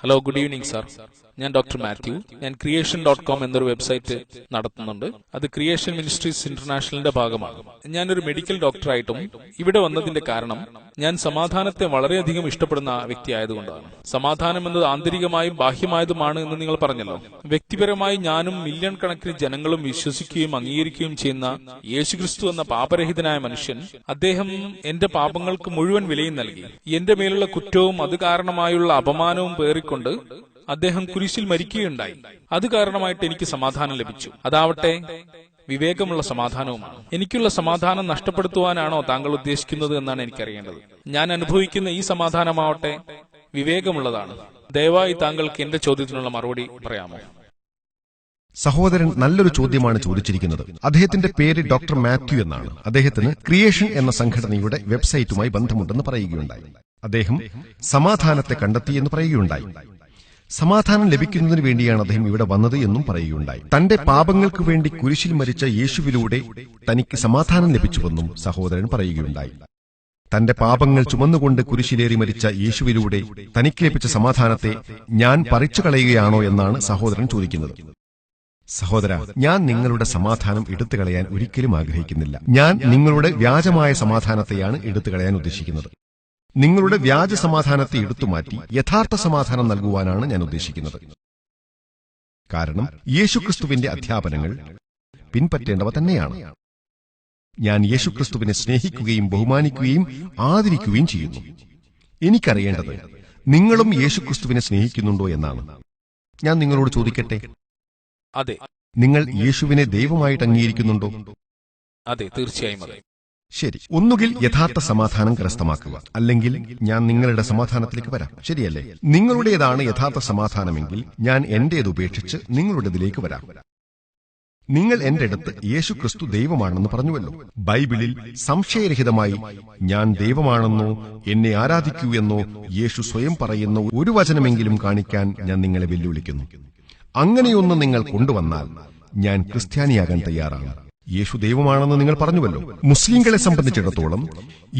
Hello, good evening sir. ഞാൻ doctor Mathew. ഞാൻ creation.com എന്നൊരു വെബ്സൈറ്റ് നടത്തുന്നുണ്ട്. അത് ക്രിയേഷൻ മിനിസ്ട്രീസ് ഇന്റർനാഷണലിന്റെ ഭാഗമാണ്. ഞാനൊരു മെഡിക്കൽ ഡോക്ടറായിട്ടും ഇവിടെ വന്നതിന്റെ കാരണം ഞാൻ സമാധാനത്തെ വളരെയധികം ഇഷ്ടപ്പെടുന്ന വ്യക്തിയായതുകൊണ്ടാണ്. സമാധാനം എന്നത് ആന്തരികമായും ബാഹ്യമായതുമാണ് എന്ന് നിങ്ങൾ പറഞ്ഞല്ലോ. വ്യക്തിപരമായി ഞാനും മില്യൺ കണക്കിന് ജനങ്ങളും വിശ്വസിക്കുകയും അംഗീകരിക്കുകയും ചെയ്യുന്ന യേശുക്രിസ്തു എന്ന പാപരഹിതനായ മനുഷ്യൻ, അദ്ദേഹം എന്റെ പാപങ്ങൾക്ക് മുഴുവൻ വിലയും നൽകി. എന്റെ മേലുള്ള കുറ്റവും അത് കാരണമായുള്ള അപമാനവും പേറിക്കൊണ്ട് അദ്ദേഹം കുരിശിൽ മരിക്കുകയുണ്ടായി. അത് കാരണമായിട്ട് എനിക്ക് സമാധാനം ലഭിച്ചു. അതാവട്ടെ വിവേകമുള്ള സമാധാനവുമാണ്. എനിക്കുള്ള സമാധാനം നഷ്ടപ്പെടുത്തുവാനാണോ താങ്കൾ ഉദ്ദേശിക്കുന്നത് എന്നാണ് എനിക്കറിയേണ്ടത്. ഞാൻ അനുഭവിക്കുന്ന ഈ സമാധാനമാവട്ടെ വിവേകമുള്ളതാണ്. ദയവായി താങ്കൾക്ക് എന്റെ ചോദ്യത്തിനുള്ള മറുപടി പറയാമോ? സഹോദരൻ നല്ലൊരു ചോദ്യമാണ് ചോദിച്ചിരിക്കുന്നത്. അദ്ദേഹത്തിന്റെ പേര് ഡോക്ടർ മാത്യു എന്നാണ്. അദ്ദേഹത്തിന് ക്രിയേഷൻ എന്ന സംഘടനയുടെ വെബ്സൈറ്റുമായി ബന്ധമുണ്ടെന്ന് പറയുകയുണ്ടായി. അദ്ദേഹം സമാധാനത്തെ കണ്ടെത്തി എന്ന് പറയുകയുണ്ടായി. സമാധാനം ലഭിക്കുന്നതിന് വേണ്ടിയാണ് അദ്ദേഹം ഇവിടെ വന്നത് എന്നും പറയുകയുണ്ടായി. തന്റെ പാപങ്ങൾക്ക് വേണ്ടി കുരിശിൽ മരിച്ച യേശുവിലൂടെ തനിക്ക് സമാധാനം ലഭിച്ചുവെന്നും സഹോദരൻ പറയുകയുണ്ടായി. തന്റെ പാപങ്ങൾ ചുമന്നുകൊണ്ട് കുരിശിലേറി മരിച്ച യേശുവിലൂടെ തനിക്ക് ലഭിച്ച സമാധാനത്തെ ഞാൻ പറിച്ചു കളയുകയാണോ എന്നാണ് സഹോദരൻ ചോദിക്കുന്നത്. സഹോദര, ഞാൻ നിങ്ങളുടെ സമാധാനം എടുത്തുകളയാൻ ഒരിക്കലും ആഗ്രഹിക്കുന്നില്ല. ഞാൻ നിങ്ങളുടെ വ്യാജമായ സമാധാനത്തെയാണ് എടുത്തുകളയാൻ ഉദ്ദേശിക്കുന്നത്. നിങ്ങളുടെ വ്യാജ സമാധാനത്തെ എടുത്തുമാറ്റി യഥാർത്ഥ സമാധാനം നൽകുവാനാണ് ഞാൻ ഉദ്ദേശിക്കുന്നത്. കാരണം യേശുക്രിസ്തുവിന്റെ അധ്യാപനങ്ങൾ പിൻപറ്റേണ്ടവ തന്നെയാണ്. ഞാൻ യേശുക്രിസ്തുവിനെ സ്നേഹിക്കുകയും ബഹുമാനിക്കുകയും ആദരിക്കുകയും ചെയ്യുന്നു. എനിക്കറിയേണ്ടത് നിങ്ങളും യേശുക്രിസ്തുവിനെ സ്നേഹിക്കുന്നുണ്ടോ എന്നാണ്. ഞാൻ നിങ്ങളോട് ചോദിക്കട്ടെ, അതെ. നിങ്ങൾ യേശുവിനെ ദൈവമായിട്ട് അംഗീകരിക്കുന്നുണ്ടോ? അതെ, തീർച്ചയായും അതെ. ശരി. ഒന്നുകിൽ യഥാർത്ഥ സമാധാനം കരസ്ഥമാക്കുക, അല്ലെങ്കിൽ ഞാൻ നിങ്ങളുടെ സമാധാനത്തിലേക്ക് വരാം. ശരിയല്ലേ? നിങ്ങളുടേതാണ് യഥാർത്ഥ സമാധാനമെങ്കിൽ ഞാൻ എന്റേത് ഉപേക്ഷിച്ച് നിങ്ങളുടേതിലേക്ക് വരാം. നിങ്ങൾ എന്റെ അടുത്ത് യേശുക്രിസ്തു ദൈവമാണെന്ന് പറഞ്ഞുവല്ലോ. ബൈബിളിൽ സംശയരഹിതമായി ഞാൻ ദൈവമാണെന്നോ എന്നെ ആരാധിക്കൂ എന്നോ യേശു സ്വയം പറയുന്ന ഒരു വചനമെങ്കിലും കാണിക്കാൻ ഞാൻ നിങ്ങളെ വെല്ലുവിളിക്കുന്നു. അങ്ങനെയൊന്ന് നിങ്ങൾ കൊണ്ടുവന്നാൽ ഞാൻ ക്രിസ്ത്യാനിയാകാൻ തയ്യാറാണ്. യേശു ദൈവമാണെന്ന് നിങ്ങൾ പറഞ്ഞുവല്ലോ. മുസ്ലിങ്ങളെ സംബന്ധിച്ചിടത്തോളം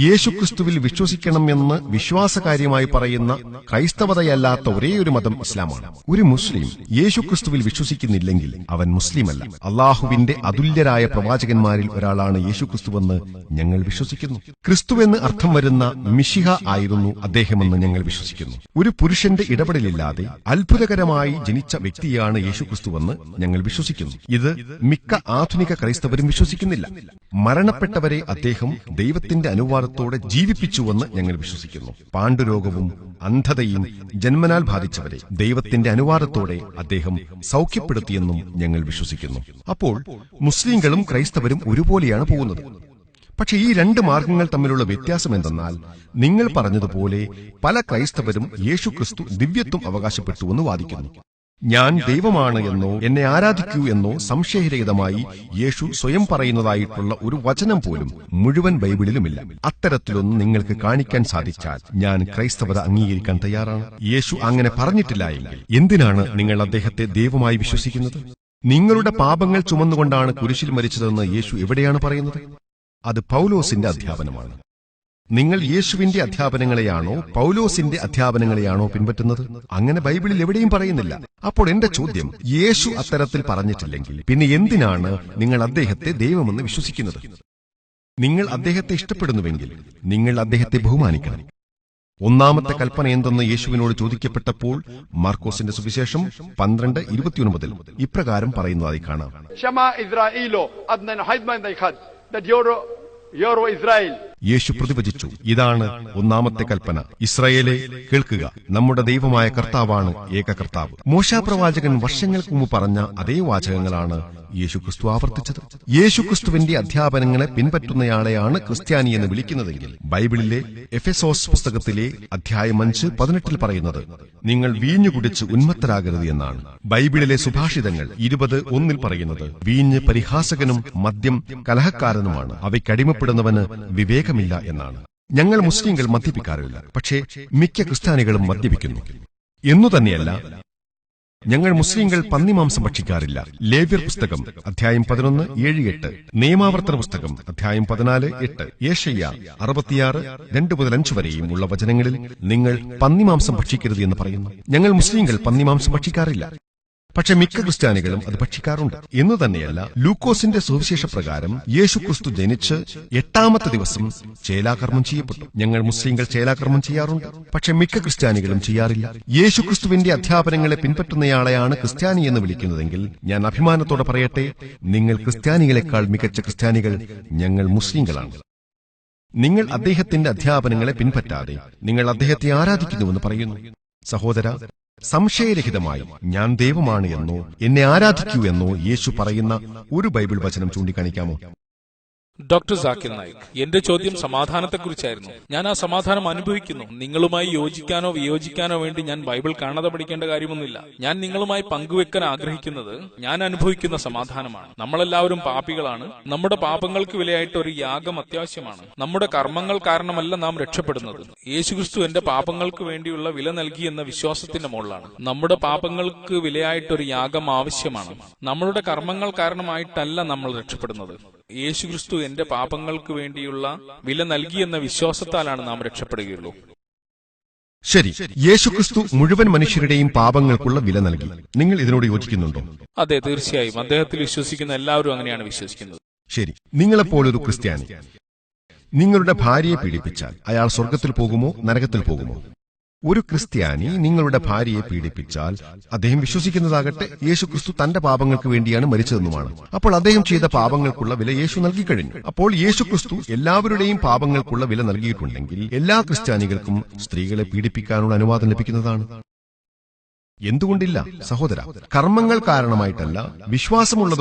യേശുക്രിസ്തുവിൽ വിശ്വസിക്കണമെന്ന് വിശ്വാസകാര്യമായി പറയുന്ന ക്രൈസ്തവതയല്ലാത്ത ഒരേയൊരു മതം ഇസ്ലാമാണ്. ഒരു മുസ്ലിം യേശുക്രിസ്തുവിൽ വിശ്വസിക്കുന്നില്ലെങ്കിൽ അവൻ മുസ്ലിമല്ല. അള്ളാഹുവിന്റെ അതുല്യരായ പ്രവാചകന്മാരിൽ ഒരാളാണ് യേശുക്രിസ്തുവെന്ന് ഞങ്ങൾ വിശ്വസിക്കുന്നു. ക്രിസ്തുവെന്ന് അർത്ഥം വരുന്ന മിശിഹ ആയിരുന്നു അദ്ദേഹമെന്ന് ഞങ്ങൾ വിശ്വസിക്കുന്നു. ഒരു പുരുഷന്റെ ഇടപെടലില്ലാതെ അത്ഭുതകരമായി ജനിച്ച വ്യക്തിയാണ് യേശുക്രിസ്തുവെന്ന് ഞങ്ങൾ വിശ്വസിക്കുന്നു. ഇത് മിക്ക ആധുനിക ക്രൈസ്തവരും വിശ്വസിക്കുന്നില്ല. മരണപ്പെട്ടവരെ അദ്ദേഹം ദൈവത്തിന്റെ അനുവാദത്തോടെ ജീവിപ്പിച്ചുവെന്ന് ഞങ്ങൾ വിശ്വസിക്കുന്നു. പാണ്ഡുരോഗവും അന്ധതയും ജന്മനാൽ ബാധിച്ചവരെ ദൈവത്തിന്റെ അനുവാദത്തോടെ അദ്ദേഹം സൗഖ്യപ്പെടുത്തിയെന്നും ഞങ്ങൾ വിശ്വസിക്കുന്നു. അപ്പോൾ മുസ്ലിങ്ങളും ക്രൈസ്തവരും ഒരുപോലെയാണ് പോകുന്നത്. പക്ഷെ ഈ രണ്ട് മാർഗങ്ങൾ തമ്മിലുള്ള വ്യത്യാസം എന്തെന്നാൽ, നിങ്ങൾ പറഞ്ഞതുപോലെ പല ക്രൈസ്തവരും യേശുക്രിസ്തു ദിവ്യത്വം അവകാശപ്പെട്ടുവെന്ന് വാദിക്കുന്നു. ഞാൻ ദൈവമാണ് എന്നോ എന്നെ ആരാധിക്കൂ എന്നോ സംശയരഹിതമായി യേശു സ്വയം പറയുന്നതായിട്ടുള്ള ഒരു വചനം പോലും മുഴുവൻ ബൈബിളിലുമില്ല. അത്തരത്തിലൊന്നും നിങ്ങൾക്ക് കാണിക്കാൻ സാധിച്ചാൽ ഞാൻ ക്രൈസ്തവത അംഗീകരിക്കാൻ തയ്യാറാണ്. യേശു അങ്ങനെ പറഞ്ഞിട്ടില്ല എങ്കിൽ എന്തിനാണ് നിങ്ങൾ അദ്ദേഹത്തെ ദൈവമായി വിശ്വസിക്കുന്നത്? നിങ്ങളുടെ പാപങ്ങൾ ചുമന്നുകൊണ്ടാണ് കുരിശിൽ മരിച്ചതെന്ന് യേശു എവിടെയാണ് പറയുന്നത്? അത് പൗലോസിന്റെ അധ്യാപനമാണ്. നിങ്ങൾ യേശുവിന്റെ അധ്യാപനങ്ങളെയാണോ പൗലോസിന്റെ അധ്യാപനങ്ങളെയാണോ പിൻപറ്റുന്നത്? അങ്ങനെ ബൈബിളിൽ എവിടെയും പറയുന്നില്ല. അപ്പോൾ എന്റെ ചോദ്യം, യേശു അത്തരത്തിൽ പറഞ്ഞിട്ടില്ലെങ്കിൽ പിന്നെ എന്തിനാണ് നിങ്ങൾ അദ്ദേഹത്തെ ദൈവമെന്ന് വിശ്വസിക്കുന്നത്? നിങ്ങൾ അദ്ദേഹത്തെ ഇഷ്ടപ്പെടുന്നുവെങ്കിൽ നിങ്ങൾ അദ്ദേഹത്തെ ബഹുമാനിക്കണം. ഒന്നാമത്തെ കൽപ്പന എന്തെന്ന് യേശുവിനോട് ചോദിക്കപ്പെട്ടപ്പോൾ മാർക്കോസിന്റെ സുവിശേഷം 12:29 ഇപ്രകാരം പറയുന്നതായി കാണാം. യേശു പ്രതിവചിച്ചു, ഇതാണ് ഒന്നാമത്തെ കൽപ്പന. ഇസ്രായേലെ, കേൾക്കുക, നമ്മുടെ ദൈവമായ കർത്താവാണ് ഏക കർത്താവ്. മോശാ പ്രവാചകൻ വർഷങ്ങൾക്ക് മുമ്പ് പറഞ്ഞ അതേ വാചകങ്ങളാണ് യേശുക്രിസ്തു ആവർത്തിച്ചത്. യേശുക്രിസ്തുവിന്റെ അധ്യാപനങ്ങളെ പിൻപറ്റുന്നയാളെയാണ് ക്രിസ്ത്യാനി എന്ന് വിളിക്കുന്നതെങ്കിൽ ബൈബിളിലെ എഫെസോസ് പുസ്തകത്തിലെ അധ്യായം 5:18 പറയുന്നത് നിങ്ങൾ വീഞ്ഞു കുടിച്ച് ഉന്മത്തരാകരുത് എന്നാണ്. ബൈബിളിലെ സുഭാഷിതങ്ങൾ 20:1 പറയുന്നത് വീഞ്ഞ് പരിഹാസകനും മദ്യം കലഹക്കാരനുമാണ്, അവയ്ക്കടിമപ്പെടുന്നവന് വിവേകമില്ല എന്നാണ്. ഞങ്ങൾ മുസ്ലിങ്ങൾ മദ്യപിക്കാറില്ല, പക്ഷേ മിക്ക ക്രിസ്ത്യാനികളും മദ്യപിക്കുന്നു. എന്നു തന്നെയല്ല, ഞങ്ങൾ മുസ്ലിങ്ങൾ പന്നിമാംസം ഭക്ഷിക്കാറില്ല. ലേവ്യർ പുസ്തകം അധ്യായം 11, 7-8. നിയമാവർത്തന പുസ്തകം അധ്യായം 14, 8. യേശയ്യ 66, 2-5 വരെയും ഉള്ള വചനങ്ങളിൽ നിങ്ങൾ പന്നിമാംസം ഭക്ഷിക്കരുത് എന്ന് പറയുന്നു. ഞങ്ങൾ മുസ്ലിങ്ങൾ പന്നിമാംസം ഭക്ഷിക്കാറില്ല. പക്ഷെ മിക്ക ക്രിസ്ത്യാനികളും അത് ഭക്ഷിക്കാറുണ്ട്. എന്നു തന്നെയല്ല, ലൂക്കോസിന്റെ സുവിശേഷ പ്രകാരം യേശുക്രിസ്തു ജനിച്ച് 8ാമത്തെ ദിവസം ചേലാകർമ്മം ചെയ്യപ്പെട്ടു. ഞങ്ങൾ മുസ്ലിങ്ങൾ ചേലാകർമ്മം ചെയ്യാറുണ്ട്. പക്ഷെ മിക്ക ക്രിസ്ത്യാനികളും ചെയ്യാറില്ല. യേശുക്രിസ്തുവിന്റെ അധ്യാപനങ്ങളെ പിൻപറ്റുന്നയാളെയാണ് ക്രിസ്ത്യാനി എന്ന് വിളിക്കുന്നതെങ്കിൽ ഞാൻ അഭിമാനത്തോടെ പറയട്ടെ, നിങ്ങൾ ക്രിസ്ത്യാനികളെക്കാൾ മികച്ച ക്രിസ്ത്യാനികൾ ഞങ്ങൾ മുസ്ലിങ്ങളാണ്. നിങ്ങൾ അദ്ദേഹത്തിന്റെ അധ്യാപനങ്ങളെ പിൻപറ്റാതെ നിങ്ങൾ അദ്ദേഹത്തെ ആരാധിക്കുന്നുവെന്ന് പറയുന്നു. സഹോദര, സംശയരഹിതമായി ഞാൻ ദൈവമാണ് എന്നോ എന്നെ ആരാധിക്കൂ എന്നോ യേശു പറയുന്ന ഒരു ബൈബിൾ വചനം ചൂണ്ടിക്കാണിക്കാമോ? ഡോക്ടർ ജാക്കിർ നായിക്, എന്റെ ചോദ്യം സമാധാനത്തെക്കുറിച്ചായിരുന്നു. ഞാൻ ആ സമാധാനം അനുഭവിക്കുന്നു. നിങ്ങളുമായി യോജിക്കാനോ വിയോജിക്കാനോ വേണ്ടി ഞാൻ ബൈബിൾ കാണാതെ പഠിക്കേണ്ട കാര്യമൊന്നുമില്ല. ഞാൻ നിങ്ങളുമായി പങ്കുവെക്കാൻ ആഗ്രഹിക്കുന്നത് ഞാൻ അനുഭവിക്കുന്ന സമാധാനമാണ്. നമ്മളെല്ലാവരും പാപികളാണ്. നമ്മുടെ പാപങ്ങൾക്ക് വിലയായിട്ട് ഒരു യാഗം അത്യാവശ്യമാണ്. നമ്മുടെ കർമ്മങ്ങൾ കാരണമല്ല നാം രക്ഷപ്പെടുന്നത്. യേശുക്രിസ്തു എന്റെ പാപങ്ങൾക്ക് വേണ്ടിയുള്ള വില നൽകി എന്ന വിശ്വാസത്തിന്റെ മുകളിലാണ്. നമ്മുടെ പാപങ്ങൾക്ക് വിലയായിട്ടൊരു യാഗം ആവശ്യമാണ്. നമ്മളുടെ കർമ്മങ്ങൾ കാരണമായിട്ടല്ല നമ്മൾ രക്ഷപ്പെടുന്നത്. യേശുക്രിസ്തു എന്റെ പാപങ്ങൾക്ക് വേണ്ടിയുള്ള വില നൽകിയെന്ന വിശ്വാസത്താലാണ് നാം രക്ഷപ്പെടുകയുള്ളൂ. ശരി, യേശുക്രിസ്തു മുഴുവൻ മനുഷ്യരുടെയും പാപങ്ങൾക്കുള്ള വില നൽകി. നിങ്ങൾ ഇതിനോട് യോജിക്കുന്നുണ്ടോ? അതെ, തീർച്ചയായും. അദ്ദേഹത്തിൽ വിശ്വസിക്കുന്ന എല്ലാവരും അങ്ങനെയാണ് വിശ്വസിക്കുന്നത്. ശരി, നിങ്ങളെപ്പോലൊരു ക്രിസ്ത്യാനി നിങ്ങളുടെ ഭാര്യയെ പീഡിപ്പിച്ചാൽ അയാൾ സ്വർഗത്തിൽ പോകുമോ നരകത്തിൽ പോകുമോ? ഒരു ക്രിസ്ത്യാനി നിങ്ങളുടെ ഭാര്യയെ പീഡിപ്പിച്ചാൽ അദ്ദേഹം വിശ്വസിക്കുന്നതാകട്ടെ യേശുക്രിസ്തു തന്റെ പാപങ്ങൾക്ക് വേണ്ടിയാണ് മരിച്ചതെന്നുമാണ്. അപ്പോൾ അദ്ദേഹം ചെയ്ത പാപങ്ങൾക്കുള്ള വില യേശു നൽകിക്കഴിഞ്ഞു. അപ്പോൾ യേശുക്രിസ്തു എല്ലാവരുടെയും പാപങ്ങൾക്കുള്ള വില നൽകിയിട്ടുണ്ടെങ്കിൽ എല്ലാ ക്രിസ്ത്യാനികൾക്കും സ്ത്രീകളെ പീഡിപ്പിക്കാനുള്ള അനുവാദം ലഭിക്കുന്നതാണ്. എന്തുകൊണ്ടില്ല സഹോദര? കർമ്മങ്ങൾ കാരണമായിട്ടല്ല, വിശ്വാസമുള്ളത്